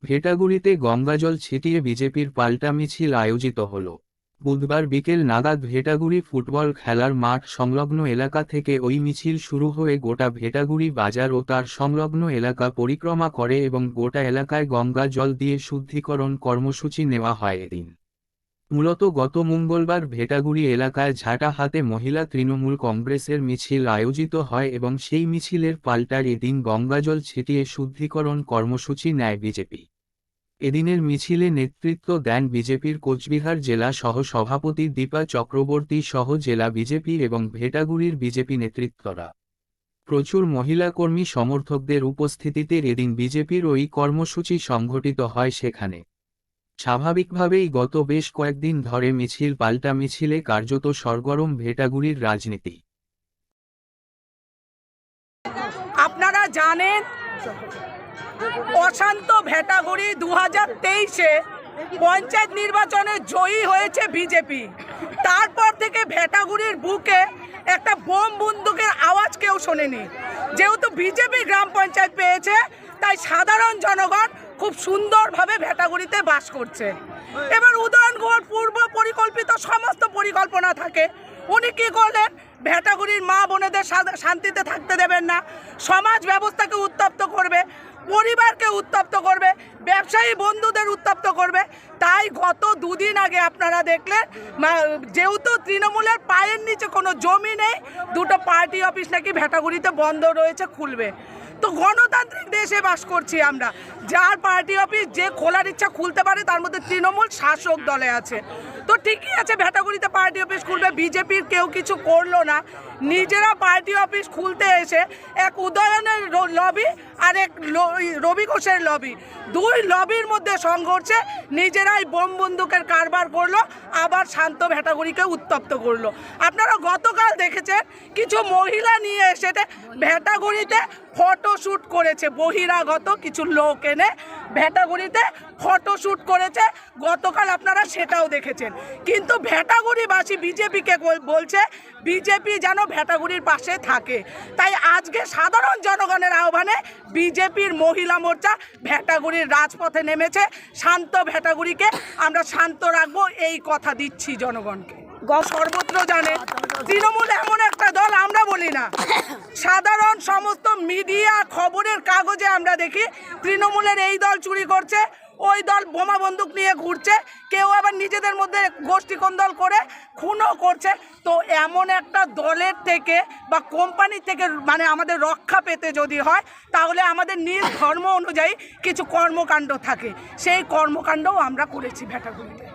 ভেটাগুড়িতে গঙ্গাজল ছিটিয়ে বিজেপির পাল্টা মিছিল আয়োজিত হল। বুধবার বিকেল নাগাদ ভেটাগুড়ি ফুটবল খেলার মাঠ সংলগ্ন এলাকা থেকে ওই মিছিল শুরু হয়ে গোটা ভেটাগুড়ি বাজার ও তার সংলগ্ন এলাকা পরিক্রমা করে এবং গোটা এলাকায় গঙ্গা জল দিয়ে শুদ্ধিকরণ কর্মসূচি নেওয়া হয় এদিন। মূলত গত মঙ্গলবার ভেটাগুড়ি এলাকায় ঝাঁটা হাতে মহিলা তৃণমূল কংগ্রেসের মিছিল আয়োজিত হয় এবং সেই মিছিলের পাল্টার এদিন গঙ্গাজল ছিটিয়ে শুদ্ধিকরণ কর্মসূচি নেয় বিজেপি। এদিনের মিছিলে নেতৃত্ব দেন বিজেপির কোচবিহার জেলা সহ সভাপতি দীপা চক্রবর্তী সহ জেলা বিজেপি এবং ভেটাগুড়ির বিজেপি নেতৃত্বরা। প্রচুর মহিলা কর্মী সমর্থকদের উপস্থিতিতে এদিন বিজেপির ওই কর্মসূচি সংঘটিত হয় সেখানে। স্বাভাবিকভাবেই গত বেশ কয়েকদিন ধরে মিছিল পাল্টা মিছিলে কার্যত সরগরম ভেটাগুড়ির রাজনীতি। আপনারা জানেন অশান্ত ভেটাগুড়ি 2023-এ পঞ্চায়েত নির্বাচনে জয়ী হয়েছে বিজেপি। তারপর থেকে ভেটাগুড়ির বুকে একটা বোম বন্দুকের আওয়াজ কেউ শোনেনি। যেহেতু বিজেপি গ্রাম পঞ্চায়েত পেয়েছে, তাই সাধারণ জনগণ খুব সুন্দরভাবে ভেটাগুড়িতে বাস করছে। এবার উদয়ন গুহর পূর্ব পরিকল্পিত সমস্ত পরিকল্পনা থাকে। উনি কী করলেন? ভেটাগুড়ির মা বোনেদের শান্তিতে থাকতে দেবেন না, সমাজ ব্যবস্থাকে উত্তপ্ত করবে, পরিবারকে উত্তপ্ত করবে, ব্যবসায়ী বন্ধুদের উত্তপ্ত করবে। তাই গত দুদিন আগে আপনারা দেখলেন, যেহেতু তৃণমূলের পায়ের নিচে কোনো জমি নেই, দুটো পার্টি অফিস নাকি ভেটাগুড়িতে বন্ধ রয়েছে, খুলবে। তো গণতান্ত্রিক দেশে বাস করছি আমরা, যার পার্টি অফিস যে খোলার ইচ্ছা খুলতে পারে, তার মধ্যে তৃণমূল শাসক দলে আছে। তো ঠিকই আছে, ভেটাগুড়িতে পার্টি অফিস খুলবে, বিজেপির কেউ কিছু করলো না। নিজেরা পার্টি অফিস খুলতে এসে এক উদয়নের লবি আর এক রবি ঘোষের লবি, দুই লবির মধ্যে সংঘর্ষে নিজেরাই বোম বন্দুকের কারবার করলো, আবার শান্ত ভেটাগুড়িকে উত্তপ্ত করলো। আপনারা গতকাল দেখেছেন কিছু মহিলা নিয়ে এসে ভেটাগুড়িতে ফটোশ্যুট করেছে, বহিরাগত কিছু লোক এনে ভেটাগুড়িতে ফটোশ্যুট করেছে। গতকাল আপনারা সেটাও দেখেছেন। কিন্তু ভেটাগুড়িবাসী বিজেপিকে বলছে বিজেপি যেন ভেটাগুড়ির পাশে থাকে। তাই আজকে সাধারণ জনগণের আহ্বানে বিজেপির মহিলা মোর্চা ভেটাগুড়ির রাজপথে নেমেছে। শান্ত ভেটাগুড়িকে আমরা শান্ত রাখবো, এই কথা দিচ্ছি জনগণকে। সর্বত্র জানে তৃণমূল এমন একটা দল, আমরা বলি না, সাধারণ সমস্ত মিডিয়া খবরের কাগজে আমরা দেখি তৃণমূলের এই দল চুরি করছে, ওই দল বোমা বন্দুক নিয়ে ঘুরছে, কেউ আবার নিজেদের মধ্যে গোষ্ঠী কোন্দল করে খুনও করছে। তো এমন একটা দলের থেকে বা কোম্পানির থেকে আমাদের রক্ষা পেতে যদি হয়, তাহলে আমাদের নিজ ধর্ম অনুযায়ী কিছু কর্মকাণ্ড থাকে, সেই কর্মকাণ্ডও আমরা করেছি ভেটাগুড়িতে।